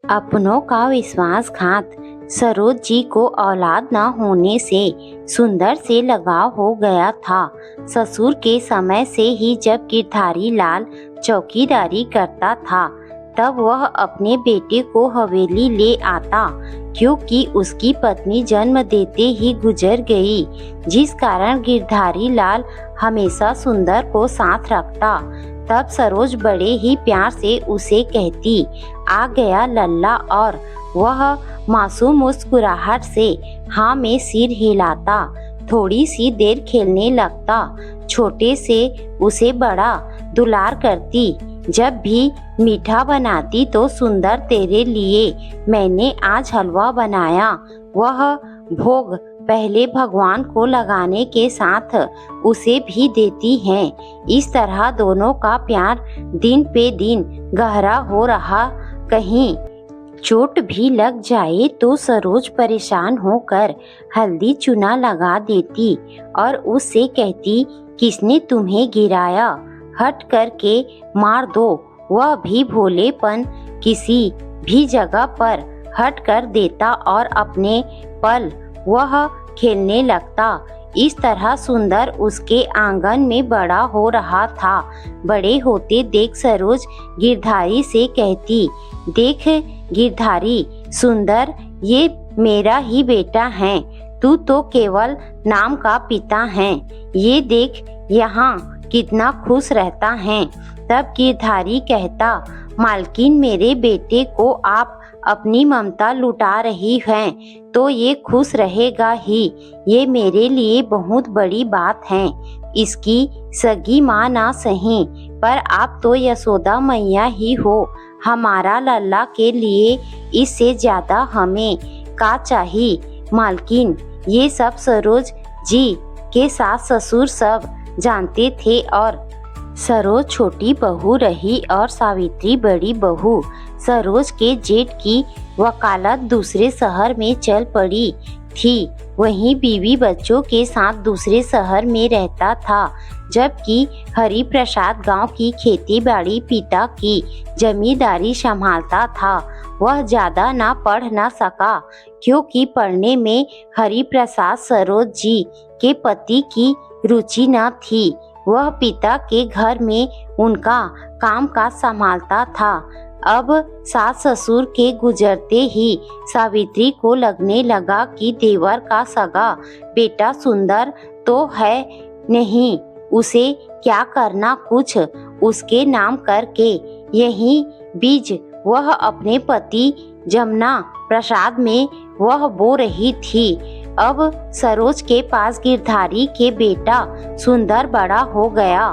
अपनों का विश्वासघात। सरोज जी को औलाद न होने से सुंदर से लगाव हो गया था। ससुर के समय से ही जब गिरधारी लाल चौकीदारी करता था तब वह अपने बेटे को हवेली ले आता, क्योंकि उसकी पत्नी जन्म देते ही गुजर गई, जिस कारण गिरधारी लाल हमेशा सुंदर को साथ रखता। तब सरोज बड़े ही प्यार से उसे कहती, आ गया लल्ला, और वह मासूम मुस्कुराहट से हाँ में सिर हिलाता। थोड़ी सी देर खेलने लगता। छोटे से उसे बड़ा दुलार करती। जब भी मीठा बनाती तो सुंदर तेरे लिए मैंने आज हलवा बनाया, वह भोग पहले भगवान को लगाने के साथ उसे भी देती हैं। इस तरह दोनों का प्यार दिन पे दिन गहरा हो रहा। कहीं चोट भी लग जाए तो सरोज परेशान होकर हल्दी चूना लगा देती और उससे कहती, किसने तुम्हें गिराया, हट करके मार दो। वह भी भोलेपन किसी भी जगह पर हट कर देता और अपने पल वह खेलने लगता। इस तरह सुंदर उसके आंगन में बड़ा हो रहा था। बड़े होते देख सरोज गिरधारी से कहती, देख गिरधारी, सुंदर ये मेरा ही बेटा है, तू तो केवल नाम का पिता है। ये देख यहाँ कितना खुश रहता है। तब गिरधारी कहता, मालकिन मेरे बेटे को आप अपनी ममता लुटा रही हैं तो ये खुश रहेगा ही, ये मेरे लिए बहुत बड़ी बात है। इसकी सगी माँ ना सही, पर आप तो यशोदा मैया ही हो। हमारा लल्ला के लिए इससे ज्यादा हमें का चाहिए। मालकिन ये सब सरोज जी के सास ससुर सब जानते थे और सरोज छोटी बहू रही और सावित्री बड़ी बहू। सरोज के जेठ की वकालत दूसरे शहर में चल पड़ी थी। वहीं बीवी बच्चों के साथ दूसरे शहर में रहता था, जबकि हरि प्रसाद गांव की खेती बाड़ी पिता की जमींदारी संभालता था। वह ज्यादा ना पढ़ ना सका, क्योंकि पढ़ने में हरि प्रसाद सरोज जी के पति की रुचि न थी। वह पिता के घर में उनका काम काज संभालता था। अब सास ससुर के गुजरते ही सावित्री को लगने लगा कि देवर का सगा बेटा सुंदर तो है नहीं, उसे क्या करना कुछ उसके नाम करके। यही बीज वह अपने पति जमुना प्रसाद में वह बो रही थी। अब सरोज के पास गिरधारी के बेटा सुंदर बड़ा हो गया।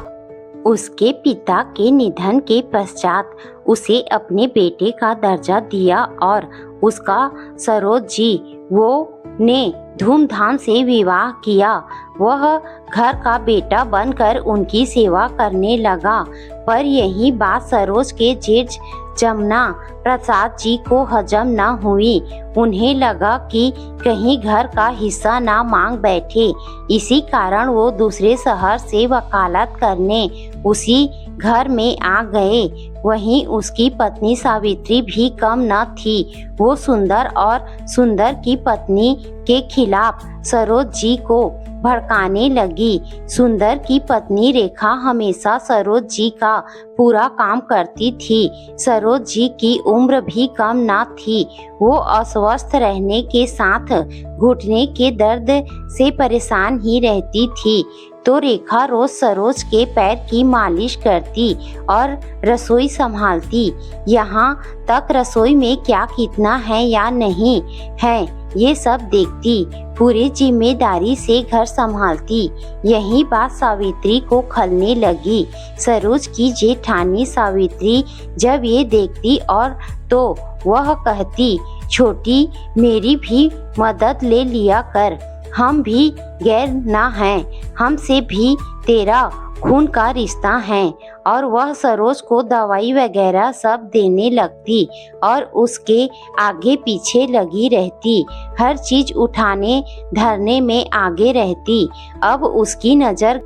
उसके पिता के निधन के पश्चात उसे अपने बेटे का दर्जा दिया और उसका सरोज जी वो ने धूमधाम से विवाह किया। वह घर का बेटा बनकर उनकी सेवा करने लगा। पर यही बात सरोज के जेठ जमुना प्रसाद जी को हजम न हुई। उन्हें लगा कि कहीं घर का हिस्सा ना मांग बैठे। इसी कारण वो दूसरे शहर से वकालत करने उसी घर में आ गए। वहीं उसकी पत्नी सावित्री भी कम न थी। वो सुंदर और सुंदर की पत्नी के खिलाफ सरोज जी को भड़काने लगी। सुंदर की पत्नी रेखा हमेशा सरोज जी का पूरा काम करती थी। सरोज जी की उम्र भी कम न थी। वो अस्वस्थ रहने के साथ घुटने के दर्द से परेशान ही रहती थी, तो रेखा रोज सरोज के पैर की मालिश करती और रसोई संभालती। यहाँ तक रसोई में क्या कितना है या नहीं है ये सब देखती, पूरी जिम्मेदारी से घर संभालती। यही बात सावित्री को खलने लगी। सरोज की जेठानी सावित्री जब ये देखती और तो वह कहती, छोटी मेरी भी मदद ले लिया कर, हम भी गैर ना हैं, हमसे भी तेरा खून का रिश्ता है। और वह सरोज को दवाई वगैरह सब देने लगती और उसके आगे पीछे लगी रहती, हर चीज उठाने धरने में आगे रहती। अब उसकी नज़र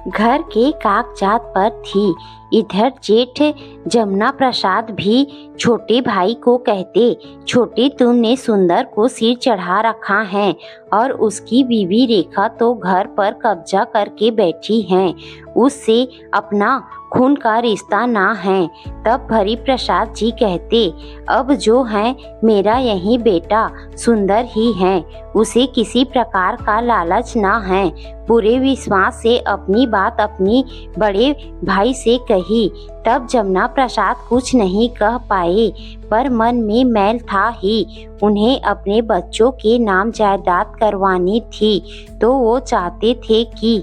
घर के कागजात पर थी। इधर जेठ जमुना प्रसाद भी छोटे भाई को कहते, छोटे तुमने सुंदर को सिर चढ़ा रखा है और उसकी बीवी रेखा तो घर पर कब्जा करके बैठी हैं, उससे अपना खून का रिश्ता ना है। तब हरि प्रसाद जी कहते, अब जो है मेरा यही बेटा सुंदर ही है, उसे किसी प्रकार का लालच ना है। पूरे विश्वास से अपनी बात अपनी बड़े भाई से कही। तब जमुना प्रसाद कुछ नहीं कह पाए, पर मन में मैल था ही। उन्हें अपने बच्चों के नाम जायदाद करवानी थी, तो वो चाहते थे कि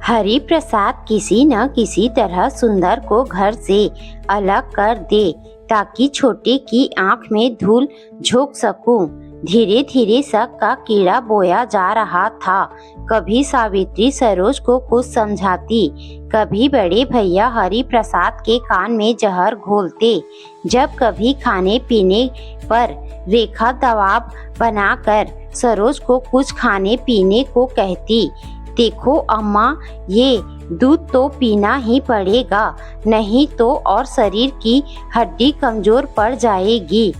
हरि प्रसाद किसी न किसी तरह सुंदर को घर से अलग कर दे, ताकि छोटे की आंख में धूल झोंक सकूं। धीरे धीरे शक का कीड़ा बोया जा रहा था। कभी सावित्री सरोज को कुछ समझाती, कभी बड़े भैया हरि प्रसाद के कान में जहर घोलते। जब कभी खाने पीने पर रेखा दबाव बनाकर सरोज को कुछ खाने पीने को कहती, देखो अम्मा, ये दूध तो पीना ही पड़ेगा, नहीं तो और शरीर की हड्डी कमजोर पड़ जाएगी।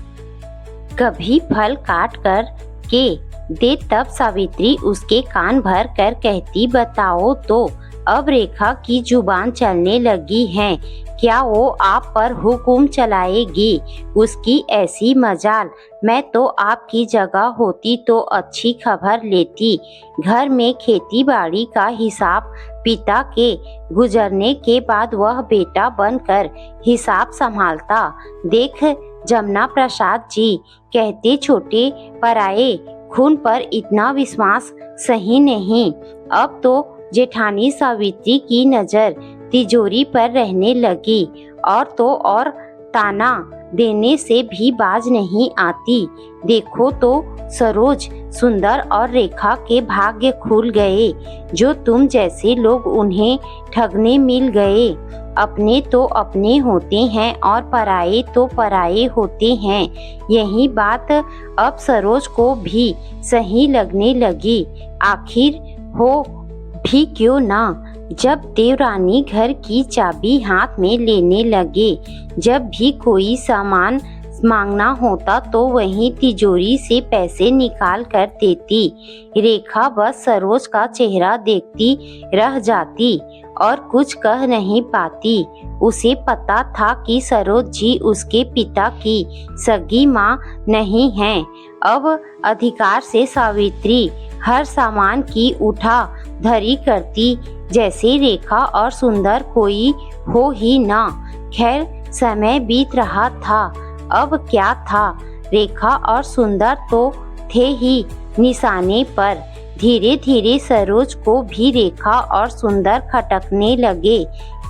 कभी फल काट कर के दे, तब सावित्री उसके कान भर कर कहती, बताओ तो अब रेखा की जुबान चलने लगी है, क्या वो आप पर हुक्म चलाएगी? उसकी ऐसी मजाल, मैं तो आपकी जगह होती तो अच्छी खबर लेती। घर में खेती बाड़ी का हिसाब पिता के गुजरने के बाद वह बेटा बनकर हिसाब संभालता। देख जमुना प्रसाद जी कहते, छोटे पराये खून पर इतना विश्वास सही नहीं। अब तो जेठानी सावित्री की नजर तिजोरी पर रहने लगी, और तो और ताना देने से भी बाज नहीं आती। देखो तो सरोज, सुंदर और रेखा के भाग्य खुल गए। जो तुम जैसे लोग उन्हें ठगने मिल गए। अपने तो अपने होते हैं और पराये तो पराये होते हैं। यही बात अब सरोज को भी सही लगने लगी। आखिर हो भी क्यों ना। जब देवरानी घर की चाबी हाथ में लेने लगे, जब भी कोई सामान मांगना होता तो वहीं तिजोरी से पैसे निकाल कर देती। रेखा बस सरोज का चेहरा देखती रह जाती और कुछ कह नहीं पाती। उसे पता था कि सरोज जी उसके पिता की सगी माँ नहीं हैं। अब अधिकार से सावित्री हर सामान की उठा धरी करती, जैसे रेखा और सुंदर कोई हो ही ना। खैर समय बीत रहा था, अब क्या था, रेखा और सुंदर तो थे ही निशाने पर। धीरे धीरे सरोज को भी रेखा और सुंदर खटकने लगे।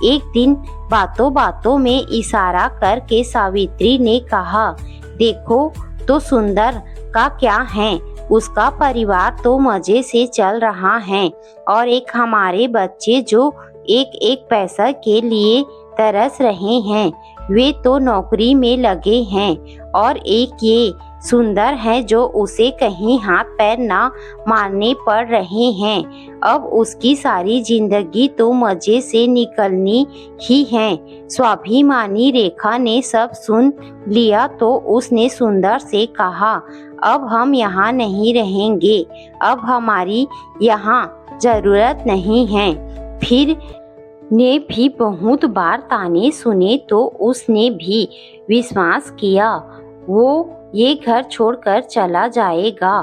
एक दिन बातों बातों में इशारा करके सावित्री ने कहा, देखो तो सुंदर का क्या है, उसका परिवार तो मजे से चल रहा है, और एक हमारे बच्चे जो एक एक पैसा के लिए तरस रहे हैं, वे तो नौकरी में लगे हैं, और एक ये सुंदर है जो उसे कहीं हाथ पैर ना मारने पड़ रहे हैं। अब उसकी सारी जिंदगी तो मजे से निकलनी ही है। स्वाभिमानी रेखा ने सब सुन लिया तो उसने सुंदर से कहा, अब हम यहाँ नहीं रहेंगे, अब हमारी यहाँ जरूरत नहीं है। फिर ने भी बहुत बार ताने सुने तो उसने भी विश्वास किया वो ये घर छोड़कर चला जाएगा।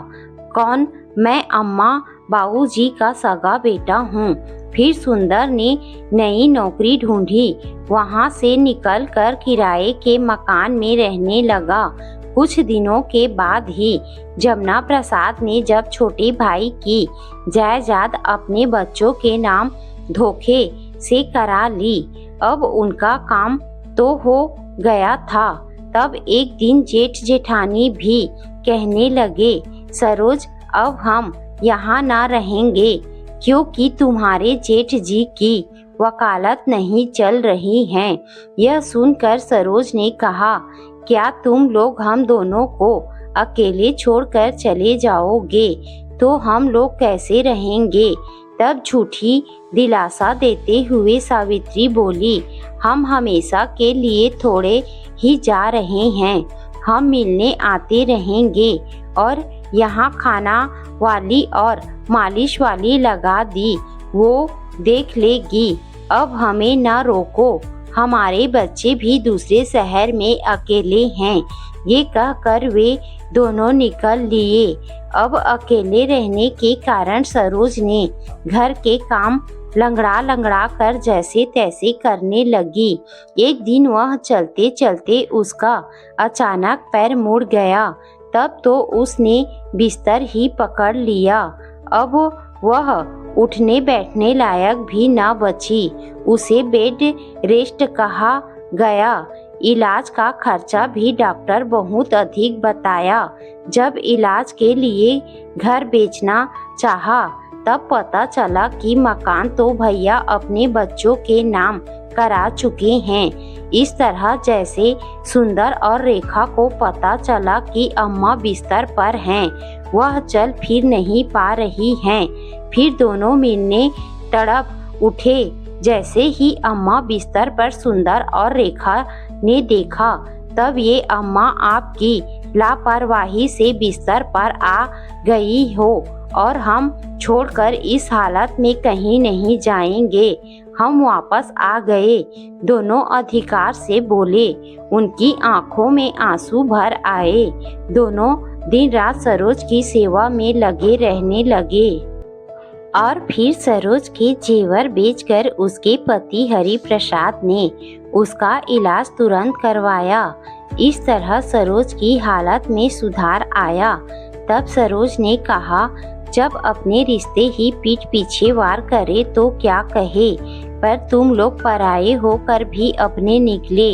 कौन, मैं अम्मा बाबूजी का सगा बेटा हूँ। फिर सुंदर ने नई नौकरी ढूंढी, वहाँ से निकलकर किराए के मकान में रहने लगा। कुछ दिनों के बाद ही जमुना प्रसाद ने जब छोटे भाई की जायदाद अपने बच्चों के नाम धोखे से करा ली, अब उनका काम तो हो गया था। तब एक दिन जेठ जेठानी भी कहने लगे, सरोज अब हम यहाँ ना रहेंगे, क्योंकि तुम्हारे जेठ जी की वकालत नहीं चल रही है। यह सुनकर सरोज ने कहा, क्या तुम लोग हम दोनों को अकेले छोड़कर चले जाओगे तो हम लोग कैसे रहेंगे? तब झूठी दिलासा देते हुए सावित्री बोली, हम हमेशा के लिए थोड़े ही जा रहे हैं, हम मिलने आते रहेंगे। और यहाँ खाना वाली और मालिश वाली लगा दी, वो देख लेगी, अब हमें न रोको, हमारे बच्चे भी दूसरे शहर में अकेले हैं। ये कहकर वे दोनों निकल लिए। अब अकेले रहने के कारण सरोज ने घर के काम लंगड़ा लंगड़ा कर जैसे तैसे करने लगी। एक दिन वह चलते चलते उसका अचानक पैर मुड़ गया, तब तो उसने बिस्तर ही पकड़ लिया। अब वह उठने बैठने लायक भी न बची। उसे बेड रेस्ट कहा गया। इलाज का खर्चा भी डॉक्टर बहुत अधिक बताया। जब इलाज के लिए घर बेचना चाहा, तब पता चला कि मकान तो भैया अपने बच्चों के नाम करा चुके हैं। इस तरह जैसे सुंदर और रेखा को पता चला कि अम्मा बिस्तर पर हैं, वह चल फिर नहीं पा रही हैं, फिर दोनों मिलने तड़प उठे। जैसे ही अम्मा बिस्तर पर सुंदर और रेखा ने देखा, तब ये अम्मा आपकी लापरवाही से बिस्तर पर आ गई हो और हम छोड़कर इस हालत में कहीं नहीं जाएंगे, हम वापस आ गए। दोनों अधिकार से बोले। उनकी आंखों में आंसू भर आए। दोनों दिन रात सरोज की सेवा में लगे रहने लगे और फिर सरोज के जेवर बेचकर उसके पति हरि प्रसाद ने उसका इलाज तुरंत करवाया। इस तरह सरोज की हालत में सुधार आया। तब सरोज ने कहा, जब अपने रिश्ते ही पीठ पीछे वार करे तो क्या कहे, पर तुम लोग पराये होकर भी अपने निकले।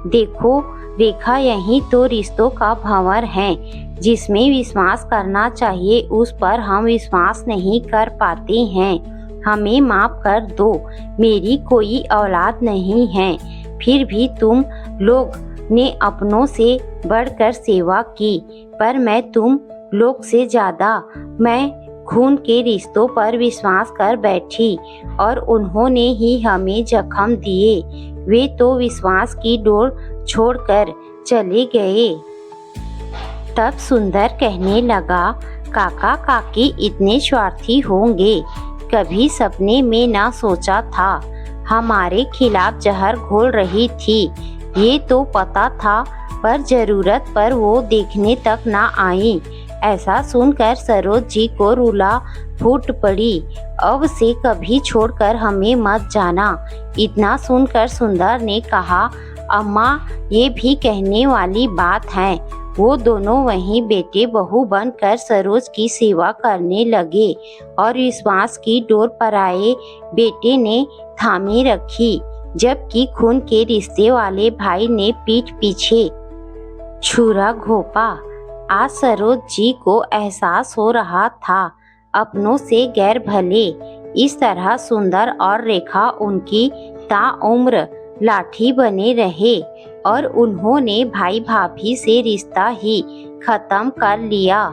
देखो रेखा, यही तो रिश्तों का भंवर है। जिसमें विश्वास करना चाहिए उस पर हम विश्वास नहीं कर पाते हैं। हमें माफ कर दो, मेरी कोई औलाद नहीं है, फिर भी तुम लोग ने अपनों से बढ़कर सेवा की, पर मैं तुम लोग से ज्यादा मैं खून के रिश्तों पर विश्वास कर बैठी और उन्होंने ही हमें जख्म दिए। वे तो विश्वास की डोर छोड़कर चले गए। तब सुंदर कहने लगा, काका काकी इतने स्वार्थी होंगे, कभी सपने में ना सोचा था। हमारे खिलाफ जहर घोल रही थी, ये तो पता था, पर जरूरत पर वो देखने तक ना आई। ऐसा सुनकर सरोज जी को रुला फूट पड़ी। अब से कभी छोड़कर हमें मत जाना। इतना सुनकर सुंदर ने कहा, अम्मा ये भी कहने वाली बात है। वो दोनों वहीं बेटे बहू बनकर सरोज की सेवा करने लगे और विश्वास की डोर पराये बेटे ने थामे रखी, जबकि खून के रिश्ते वाले भाई ने पीठ पीछे छुरा घोंपा। आज सरोज जी को एहसास हो रहा था अपनों से गैर भले। इस तरह सुंदर और रेखा उनकी ताउम्र लाठी बने रहे और उन्होंने भाई भाभी से रिश्ता ही खत्म कर लिया।